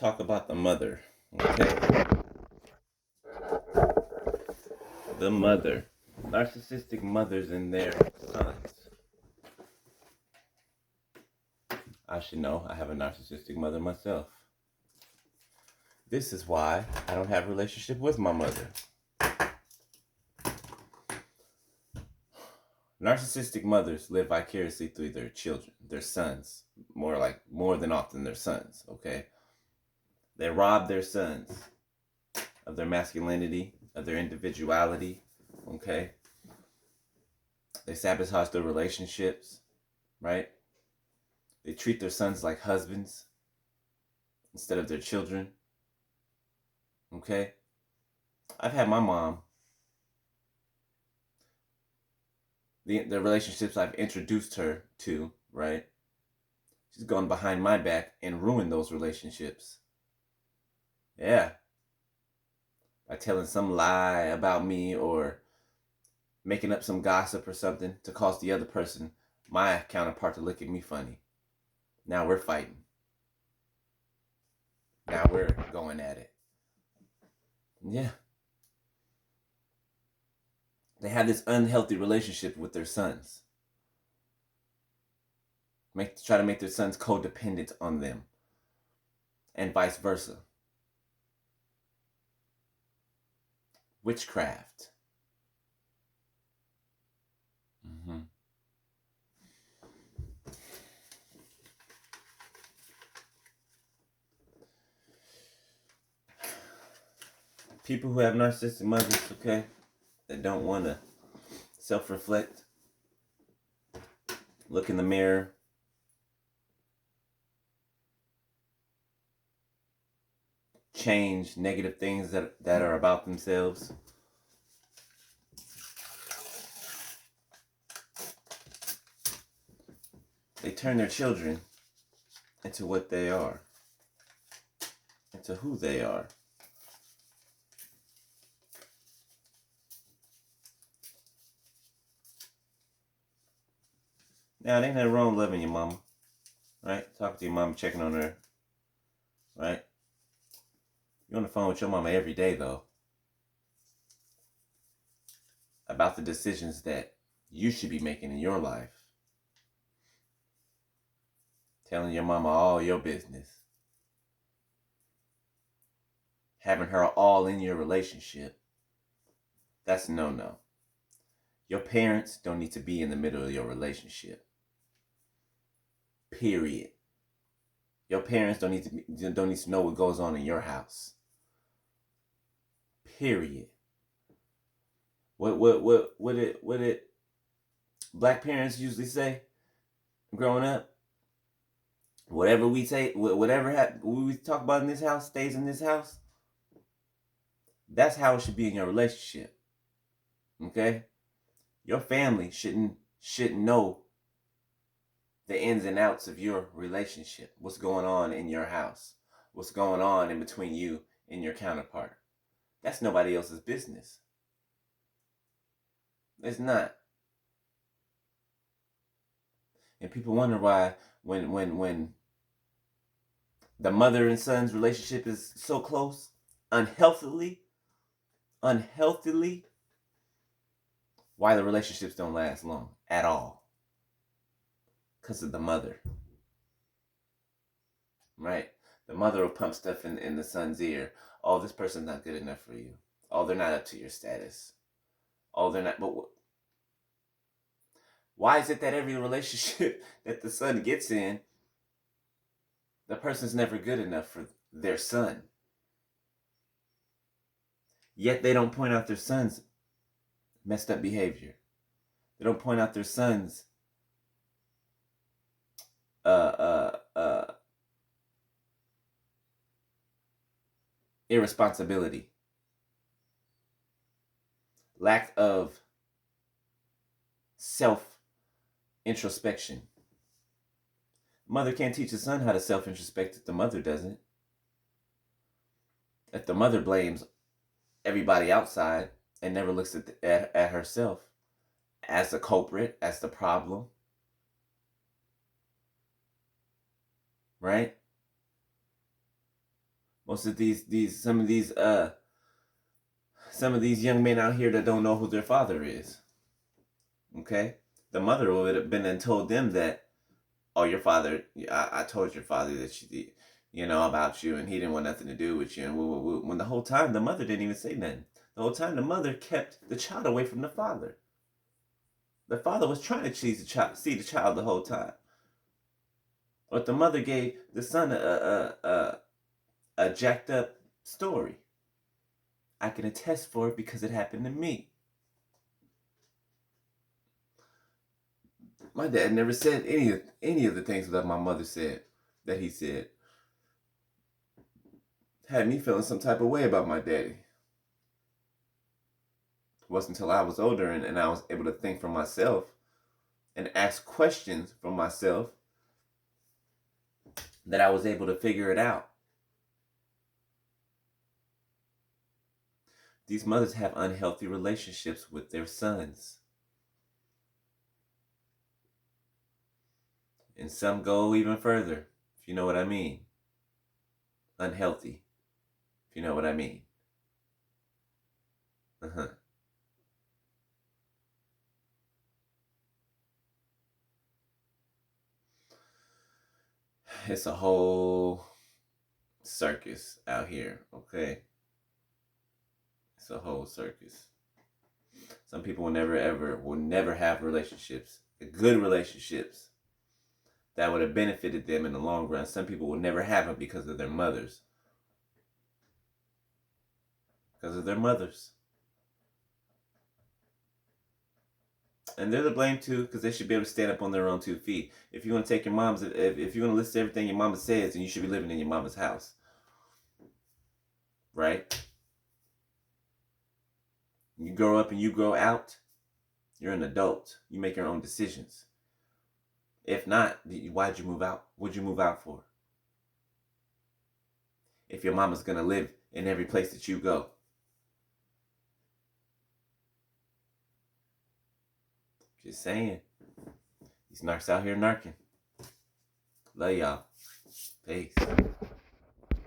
talk about the mother. Okay. The mother. Narcissistic mothers and their sons. I should know I have a narcissistic mother myself. This is why I don't have a relationship with my mother. Narcissistic mothers live vicariously through their children, their sons. More than often their sons, okay? They rob their sons of their masculinity, of their individuality, okay? They sabotage their relationships, right? They treat their sons like husbands instead of their children, okay? I've had my mom, the relationships I've introduced her to, right? She's gone behind my back and ruined those relationships. Yeah. By telling some lie about me or making up some gossip or something to cause the other person, my counterpart, to look at me funny. Now we're fighting. Now we're going at it. Yeah. They have this unhealthy relationship with their sons. Try to make their sons codependent on them. And vice versa. Witchcraft. Mm-hmm. People who have narcissistic mothers, okay, that don't want to self-reflect, look in the mirror, change negative things that are about themselves. They turn their children into what they are, into who they are. Now, it ain't nothing wrong loving your mama, right? Talking to your mama, checking on her, right? You're on the phone with your mama every day, though, about the decisions that you should be making in your life. Telling your mama all your business. Having her all in your relationship. That's no-no. Your parents don't need to be in the middle of your relationship. Period. Your parents don't need to know what goes on in your house. Period. What did black parents usually say growing up? Whatever we talk about in this house stays in this house. That's how it should be in your relationship. Okay? Your family shouldn't know the ins and outs of your relationship. What's going on in your house? What's going on in between you and your counterpart? That's nobody else's business. It's not. And people wonder why when the mother and son's relationship is so close, unhealthily, why the relationships don't last long at all. Because of the mother. Right? The mother will pump stuff in the son's ear. Oh, this person's not good enough for you. Oh, they're not up to your status. Oh, they're not. But why is it that every relationship that the son gets in, the person's never good enough for their son? Yet they don't point out their son's messed up behavior. They don't point out their son's irresponsibility, lack of self-introspection. Mother can't teach a son how to self-introspect if the mother doesn't. If the mother blames everybody outside and never looks at herself as the culprit, as the problem, right? Most of some of these young men out here that don't know who their father is. Okay? The mother would have been and told them that, oh, your father, I told your father that about you, and he didn't want nothing to do with you. And when the whole time the mother didn't even say nothing. The whole time the mother kept the child away from the father. The father was trying to see the child the whole time. But the mother gave the son a jacked up story. I can attest for it because it happened to me. My dad never said any of the things that my mother said, that he said. Had me feeling some type of way about my daddy. It wasn't until I was older and I was able to think for myself and ask questions for myself that I was able to figure it out. These mothers have unhealthy relationships with their sons. And some go even further, if you know what I mean. Unhealthy, if you know what I mean. It's a whole circus out here, okay? It's a whole circus. Some people will never have relationships, good relationships that would have benefited them in the long run. Some people will never have them because of their mothers. Because of their mothers. And they're to blame too, because they should be able to stand up on their own 2 feet. If you want to take your mom's, if you want to listen to everything your mama says, then you should be living in your mama's house. Right? You grow up and you grow out, you're an adult. You make your own decisions. If not, why'd you move out? What'd you move out for? If your mama's going to live in every place that you go. Just saying. These narcs out here narking. Love y'all. Peace.